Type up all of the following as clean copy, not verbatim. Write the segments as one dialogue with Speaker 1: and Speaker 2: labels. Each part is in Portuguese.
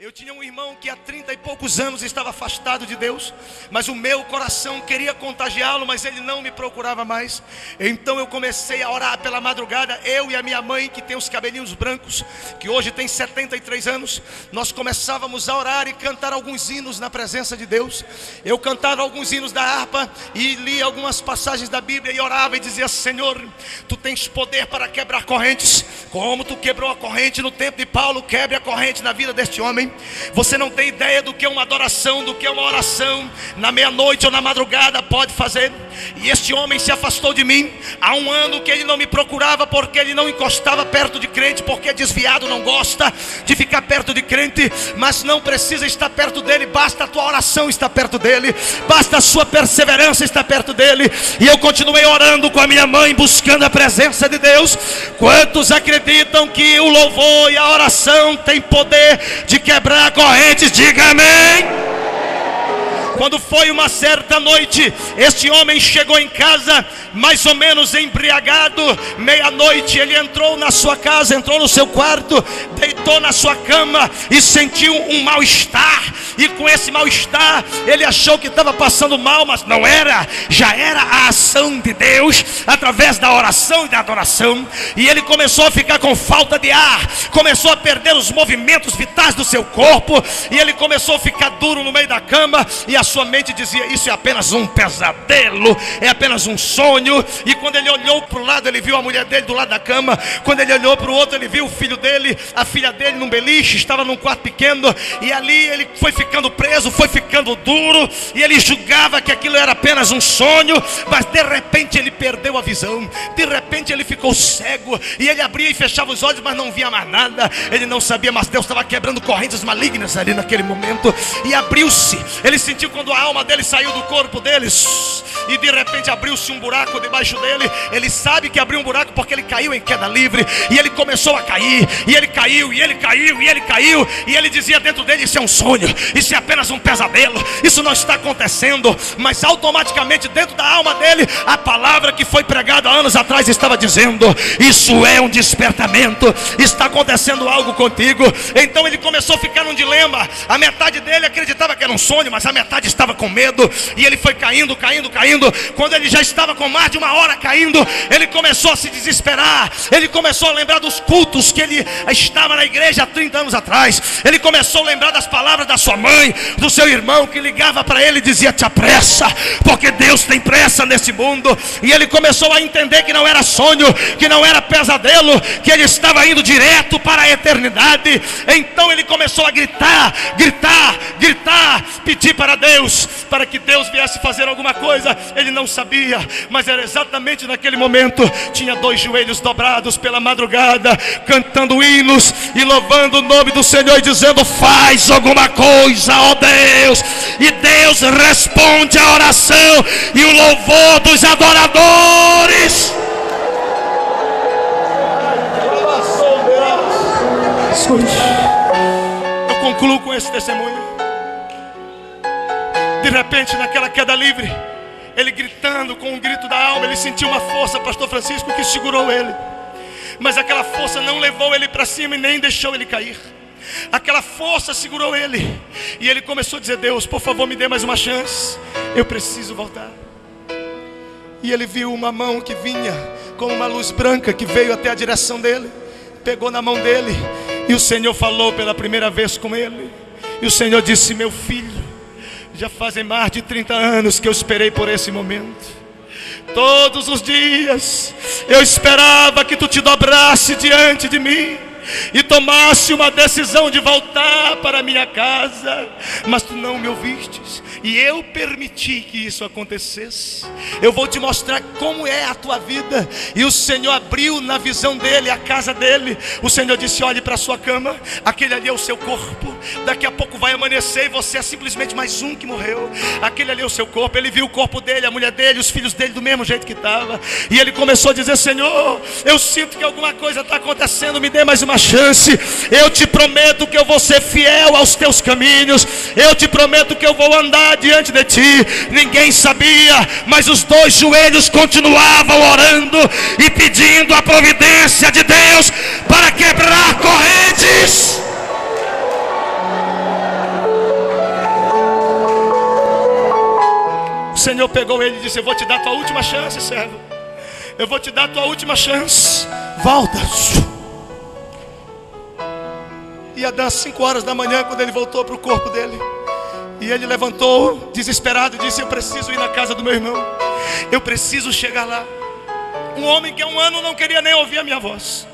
Speaker 1: Eu tinha um irmão que há 30 e poucos anos estava afastado de Deus, mas o meu coração queria contagiá-lo, mas ele não me procurava mais. Então eu comecei a orar pela madrugada. Eu e a minha mãe, que tem os cabelinhos brancos, que hoje tem 73 anos, nós começávamos a orar e cantar alguns hinos na presença de Deus. Eu cantava alguns hinos da harpa e lia algumas passagens da Bíblia e orava e dizia: Senhor, Tu tens poder para quebrar correntes, como Tu quebrou a corrente no tempo de Paulo. Quebre a corrente na vida deste homem. Você não tem ideia do que é uma adoração, do que é uma oração na meia-noite ou na madrugada pode fazer. E este homem se afastou de mim. Há um ano que ele não me procurava, porque ele não encostava perto de crente, porque desviado não gosta de ficar perto de crente. Mas não precisa estar perto dele, basta a tua oração estar perto dele, basta a sua perseverança estar perto dele. E eu continuei orando com a minha mãe, buscando a presença de Deus. Quantos acreditam que o louvor e a oração tem poder de quebrar correntes? Diga amém. Quando foi uma certa noite, este homem chegou em casa mais ou menos embriagado. Meia-noite ele entrou na sua casa, entrou no seu quarto, deitou na sua cama e sentiu um mal-estar. E com esse mal-estar ele achou que estava passando mal, mas não era. Já era a ação de Deus através da oração e da adoração. E ele começou a ficar com falta de ar, começou a perder os movimentos vitais do seu corpo, e ele começou a ficar duro no meio da cama. E a sua mente dizia: isso é apenas um pesadelo, é apenas um sonho. E quando ele olhou para o lado, ele viu a mulher dele do lado da cama. Quando ele olhou para o outro, ele viu o filho dele, a filha dele num beliche, estava num quarto pequeno. E ali ele foi ficando preso, foi ficando duro, e ele julgava que aquilo era apenas um sonho. Mas de repente ele perdeu a visão, de repente ele ficou cego, e ele abria e fechava os olhos, mas não via mais nada. Ele não sabia, mas Deus estava quebrando correntes malignas ali naquele momento. E abriu-se, ele sentiu quando a alma dele saiu do corpo dele, e de repente abriu-se um buraco debaixo dele. Ele sabe que abriu um buraco porque ele caiu em queda livre. E ele começou a cair, e ele caiu, e ele caiu, e ele caiu. E ele dizia dentro dele: isso é um sonho, isso é apenas um pesadelo, isso não está acontecendo. Mas automaticamente dentro da alma dele, a palavra que foi pregada há anos atrás estava dizendo: isso é um despertamento, está acontecendo algo contigo. Então ele começou a ficar num dilema. A metade dele acreditava que era um sonho, mas a metade estava com medo. E ele foi caindo, caindo, caindo. Quando ele já estava com mais de uma hora caindo, ele começou a se desesperar. Ele começou a lembrar dos cultos que ele estava na igreja há 30 anos atrás. Ele começou a lembrar das palavras da sua mãe, do seu irmão, que ligava para ele e dizia: te apressa, porque Deus tem pressa nesse mundo. E ele começou a entender que não era sonho, que não era pesadelo, que ele estava indo direto para a eternidade. Então ele começou a gritar, gritar, gritar, pedir para Deus, para que Deus viesse fazer alguma coisa. Ele não sabia, mas era exatamente naquele momento. Tinha 2 joelhos dobrados pela madrugada, cantando hinos e louvando o nome do Senhor e dizendo: faz alguma coisa, ó Deus. E Deus responde a oração e o louvor dos adoradores. Escute, eu concluo com esse testemunho. De repente, naquela queda livre, ele gritando com um grito da alma, ele sentiu uma força, pastor Francisco, que segurou ele. Mas aquela força não levou ele para cima e nem deixou ele cair. Aquela força segurou ele. E ele começou a dizer: Deus, por favor, me dê mais uma chance, eu preciso voltar. E ele viu uma mão que vinha como uma luz branca, que veio até a direção dele, pegou na mão dele, e o Senhor falou pela primeira vez com ele. E o Senhor disse: meu filho, já fazem mais de 30 anos que eu esperei por esse momento. Todos os dias eu esperava que tu te dobrasse diante de mim e tomasse uma decisão de voltar para a minha casa, mas tu não me ouvistes. E eu permiti que isso acontecesse. Eu vou te mostrar como é a tua vida. E o Senhor abriu na visão dele a casa dele. O Senhor disse: olhe para a sua cama, aquele ali é o seu corpo. Daqui a pouco vai amanhecer e você é simplesmente mais um que morreu. Aquele ali é o seu corpo. Ele viu o corpo dele, a mulher dele, os filhos dele do mesmo jeito que estava. E ele começou a dizer: Senhor, eu sinto que alguma coisa está acontecendo, me dê mais uma chance. Eu te prometo que eu vou ser fiel aos teus caminhos. Eu te prometo que eu vou andar diante de ti. Ninguém sabia, mas os 2 joelhos continuavam orando e pedindo a providência de Deus para quebrar correntes. Senhor pegou ele e disse: eu vou te dar a tua última chance, servo. Eu vou te dar a tua última chance. Volta. Ia dar 5 horas da manhã quando ele voltou para o corpo dele. E ele levantou desesperado e disse: eu preciso ir na casa do meu irmão. Eu preciso chegar lá. Um homem que há 1 ano não queria nem ouvir a minha voz.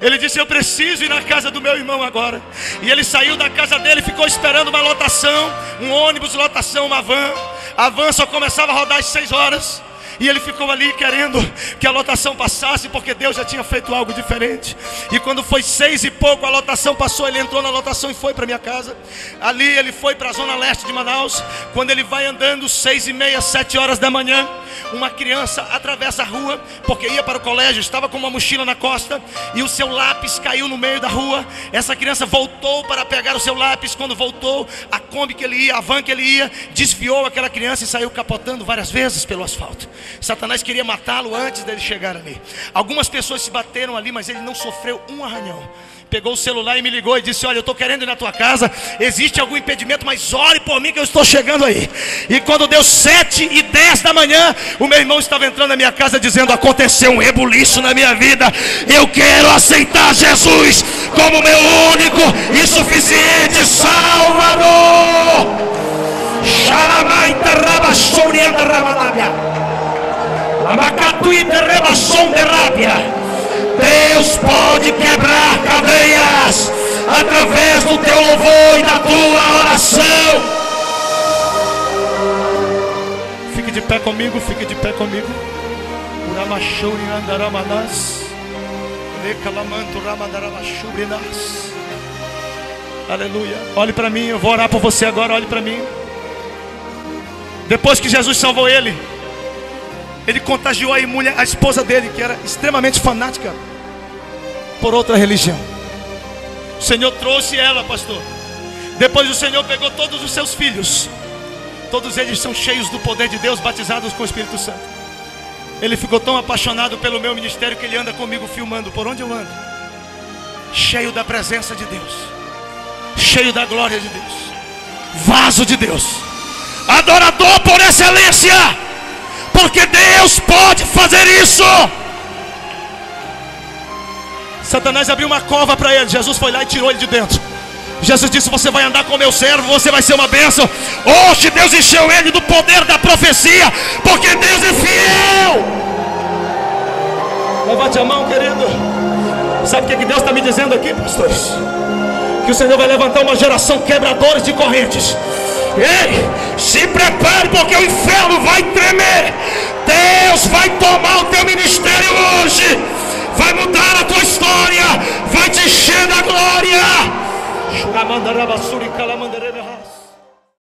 Speaker 1: Ele disse: eu preciso ir na casa do meu irmão agora. E ele saiu da casa dele e ficou esperando uma lotação. Um ônibus, lotação, uma van. A van só começava a rodar às 6 horas. E ele ficou ali querendo que a lotação passasse, porque Deus já tinha feito algo diferente. E quando foi 6 e pouco, a lotação passou. Ele entrou na lotação e foi para minha casa. Ali ele foi para a zona leste de Manaus. Quando ele vai andando 6h30, 7 horas da manhã, uma criança atravessa a rua, porque ia para o colégio, estava com uma mochila na costa, e o seu lápis caiu no meio da rua. Essa criança voltou para pegar o seu lápis. Quando voltou, a Kombi que ele ia, a van que ele ia, desviou aquela criança e saiu capotando várias vezes pelo asfalto. Satanás queria matá-lo antes dele chegar ali. Algumas pessoas se bateram ali, mas ele não sofreu um arranhão. Pegou o celular e me ligou e disse: olha, eu estou querendo ir na tua casa. Existe algum impedimento, mas ore por mim que eu estou chegando aí. E quando deu 7h10 da manhã, o meu irmão estava entrando na minha casa dizendo: aconteceu um rebuliço na minha vida. Eu quero aceitar Jesus como meu único e suficiente Salvador. Deus pode quebrar cadeias através do teu louvor e da tua oração. Fique de pé comigo, fique de pé comigo. Aleluia. Olhe para mim, eu vou orar por você agora. Olhe para mim. Depois que Jesus salvou ele, ele contagiou a esposa dele, que era extremamente fanática por outra religião. O Senhor trouxe ela, pastor. Depois o Senhor pegou todos os seus filhos. Todos eles são cheios do poder de Deus, batizados com o Espírito Santo. Ele ficou tão apaixonado pelo meu ministério que ele anda comigo filmando por onde eu ando. Cheio da presença de Deus, cheio da glória de Deus, vaso de Deus, adorador por excelência. Porque Deus pode fazer isso. Satanás abriu uma cova para ele. Jesus foi lá e tirou ele de dentro. Jesus disse: você vai andar com meu servo, você vai ser uma bênção. Hoje Deus encheu ele do poder da profecia, porque Deus é fiel. Levante a mão, querido. Sabe o que Deus está me dizendo aqui, pastores? Que o Senhor vai levantar uma geração quebradores de correntes. Ei, se prepare, porque o inferno vai tremer. Deus vai tomar o teu ministério hoje. Vai mudar a tua história. Vai te encher da glória.